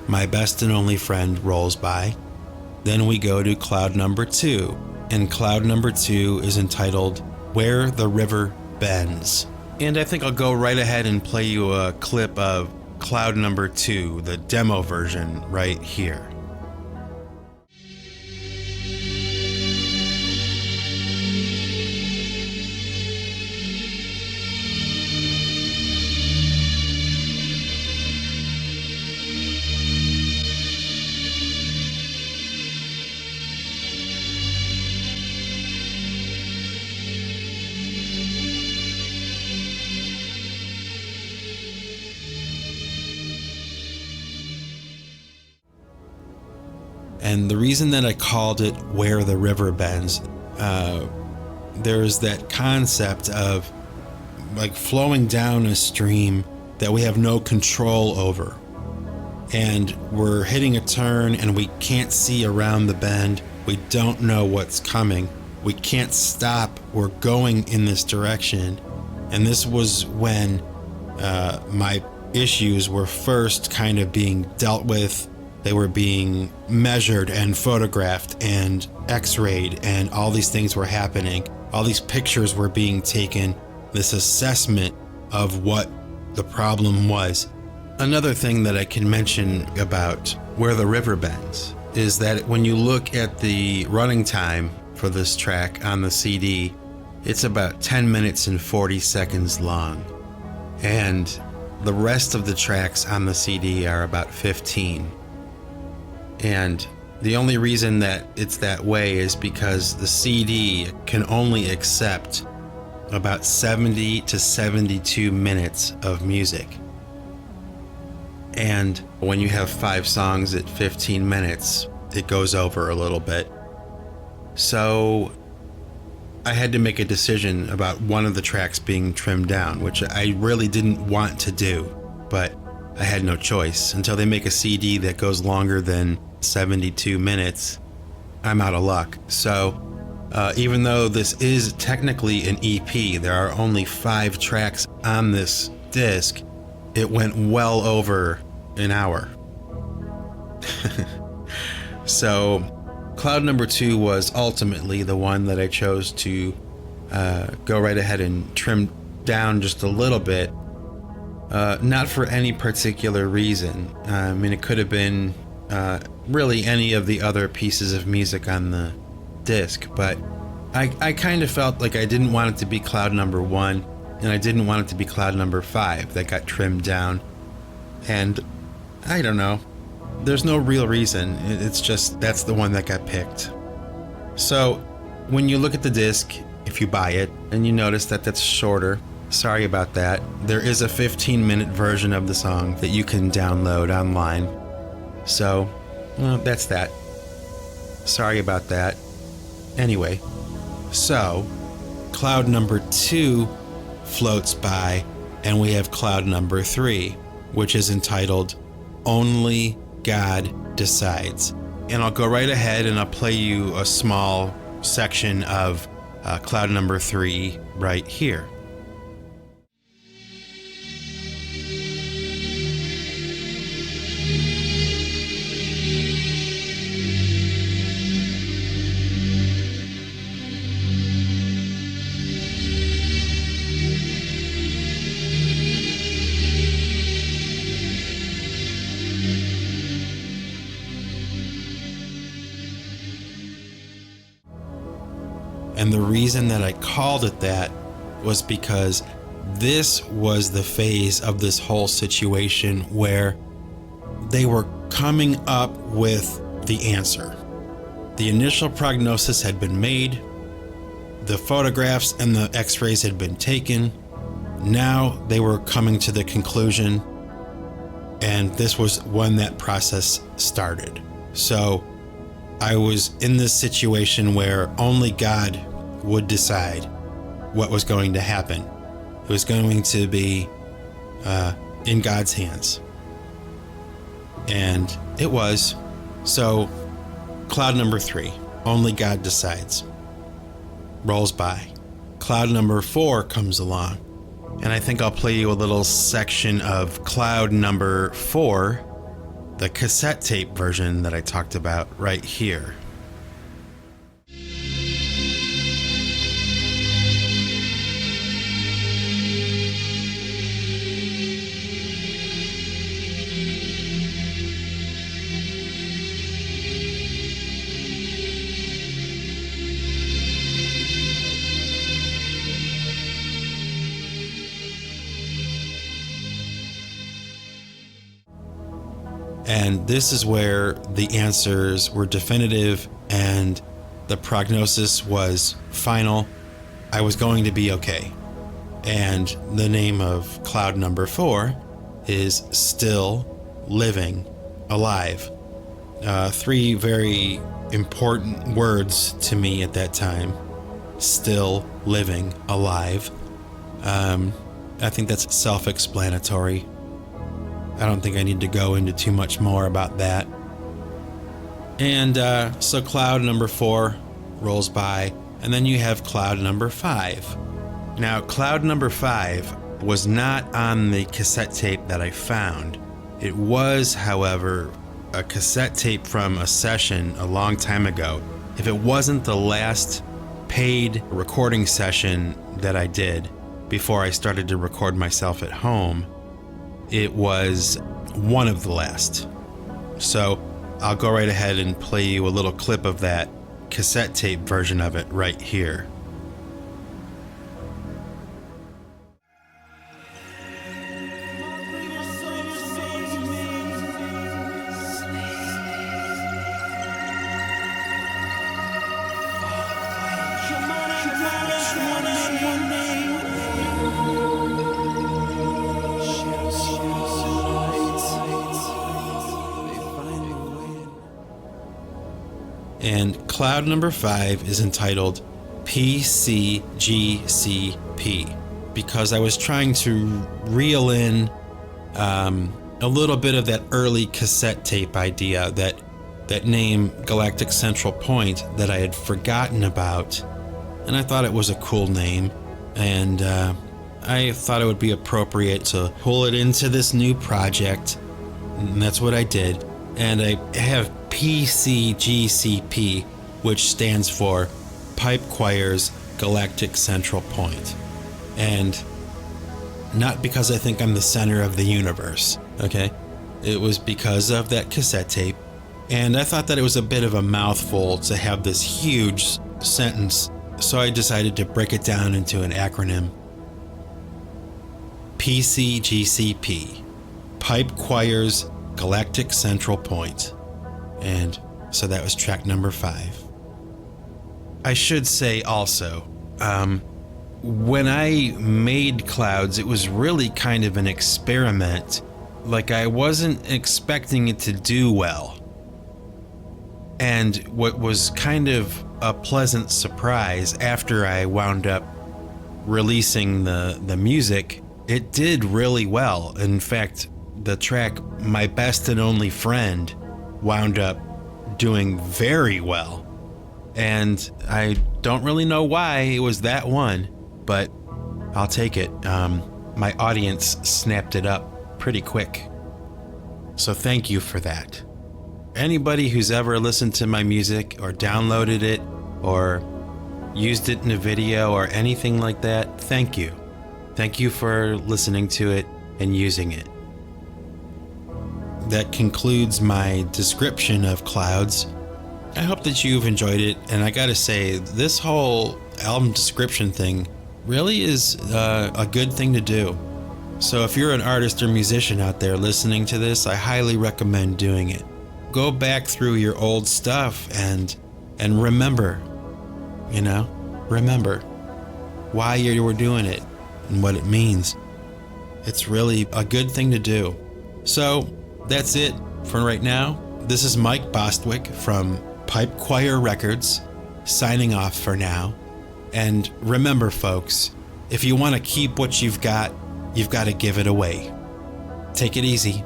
Speaker 3: my best and only friend rolls by, then we go to cloud number 2. And cloud number 2 is entitled Where the River Bends. And I think I'll go right ahead and play you a clip of cloud number 2, the demo version, right here. And the reason that I called it Where the River Bends, there's that concept of like flowing down a stream that we have no control over. And we're hitting a turn and we can't see around the bend. We don't know what's coming. We can't stop. We're going in this direction. And this was when my issues were first kind of being dealt with. They were being measured and photographed and x-rayed, and all these things were happening. All these pictures were being taken, this assessment of what the problem was. Another thing that I can mention about Where the River Bends is that when you look at the running time for this track on the CD, It's about 10 minutes and 40 seconds long. And the rest of the tracks on the CD are about 15. And the only reason that it's that way is because the CD can only accept about 70 to 72 minutes of music. And when you have 5 songs at 15 minutes, it goes over a little bit. So I had to make a decision about one of the tracks being trimmed down, which I really didn't want to do, but I had no choice. Until they make a CD that goes longer than 72 minutes, I'm out of luck. So even though this is technically an EP, there are only 5 tracks on this disc, it went well over an hour. So Cloud number 2 was ultimately the one that I chose to go right ahead and trim down just a little bit. Not for any particular reason. I mean, it could have been really any of the other pieces of music on the disc, but I kind of felt like I didn't want it to be Cloud number 1, and I didn't want it to be Cloud number 5 that got trimmed down. And I don't know. There's no real reason. It's just that's the one that got picked. So when you look at the disc, if you buy it, and you notice that that's shorter, sorry about that. There is a 15-minute version of the song that you can download online. So, well, that's that. Sorry about that. Anyway, so Cloud number 2 floats by, and we have Cloud number 3, which is entitled Only God Decides. And I'll go right ahead and I'll play you a small section of Cloud number 3 right here. And the reason that I called it that was because this was the phase of this whole situation where they were coming up with the answer. The initial prognosis had been made, the photographs and the x-rays had been taken. Now they were coming to the conclusion, and this was when that process started. So I was in this situation where only God would decide what was going to happen. It was going to be in God's hands. And it was. So Cloud number 3, Only God Decides, rolls by. Cloud number 4 comes along, and I think I'll play you a little section of Cloud number 4, the cassette tape version that I talked about right here. And this is where the answers were definitive and the prognosis was final. I was going to be okay. And the name of Cloud number 4 is Still Living Alive. 3 very important words to me at that time. Still living alive. I think that's self-explanatory. I don't think I need to go into too much more about that. And so Cloud number 4 rolls by, and then you have Cloud number 5. Now, Cloud number 5 was not on the cassette tape that I found. It was, however, a cassette tape from a session a long time ago. If it wasn't the last paid recording session that I did before I started to record myself at home, it was one of the last. So I'll go right ahead and play you a little clip of that cassette tape version of it right here. And cloud number 5 is entitled PCGCP because I was trying to reel in a little bit of that early cassette tape idea, that name Galactic Central Point that I had forgotten about. And I thought it was a cool name. And I thought it would be appropriate to pull it into this new project. And that's what I did. And I have PCGCP, which stands for Pipe Choir's Galactic Central Point. And not because I think I'm the center of the universe, okay? It was because of that cassette tape. And I thought that it was a bit of a mouthful to have this huge sentence, so I decided to break it down into an acronym. PCGCP, Pipe Choir's Galactic Central Point. And so that was track number 5. I should say also, when I made Clouds, it was really kind of an experiment. Like, I wasn't expecting it to do well. And what was kind of a pleasant surprise after I wound up releasing the music, it did really well. In fact, the track My Best and Only Friend wound up doing very well. And I don't really know why it was that one, but I'll take it. My audience snapped it up pretty quick. So thank you for that. Anybody who's ever listened to my music or downloaded it or used it in a video or anything like that, thank you. Thank you for listening to it and using it. That concludes my description of Clouds. I hope that you've enjoyed it, and I gotta say, this whole album description thing really is a good thing to do. So if you're an artist or musician out there listening to this, I highly recommend doing it. Go back through your old stuff and remember, remember why you were doing it and what it means. It's really a good thing to do. So that's it for right now. This is Mike Bostwick from Pipe Choir Records, signing off for now. And remember, folks, if you want to keep what you've got to give it away. Take it easy.